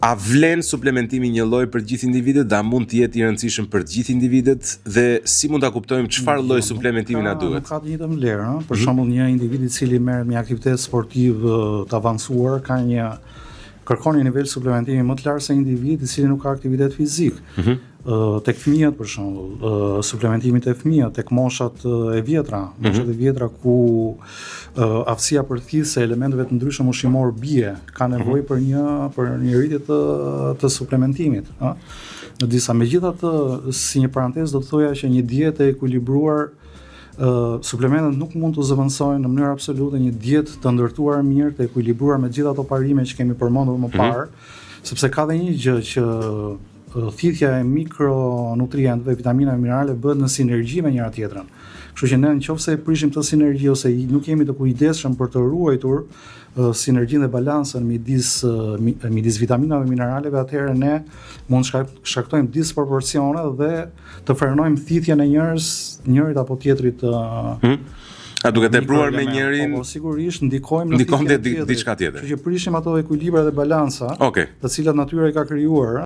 A vlen suplementimi një lloj për gjithë individët, a mund të jetë i rëndësishëm për gjithë individët dhe si mund ta kuptojmë çfarë lloj suplementimi na duhet? Nuk ka të njëjtën vlerë, ëh. Për shembull, një individ i cili merret me aktivitet sportiv të avancuar kërkon një nivel suplementimi më të lartë se një individ i cili nuk ka aktivitet fizik. Tek fëmijët për shembull, suplementimi tek fëmijët, tek moshat e vjetra, ku aftësia përthithëse e elementeve të ndryshëm ushqimor bie, ka nevojë për një rritje të suplementimit, ëh. Në disa, megjithatë, si një parantezë do të thoja që një dietë e ekuilibruar, suplementet nuk mund të zëvendësojnë në mënyrë absolute një dietë të ndërtuar mirë, të ekuilibruar me gjithë ato parime që kemi përmendur më parë, sepse ka dhe një gjë që thithja e mikronutrientëve, vitaminave, minerale bëhet në sinergji me njëra tjetrën. Kështu që ne nëse e prishim këtë sinergji ose nuk jemi të kujdesshëm për të ruajtur sinergjinë dhe balancën midis vitaminave dhe mineraleve, atëherë ne mund shkaktojmë disproporcione dhe të frenojmë thithjen e njërit apo tjetrit. A duke tepruar me njërin, po sigurisht ndikojmë diçka tjetër. Kështu që prishim ato ekuilibra dhe balanca, të cilat natyra i ka krijuar.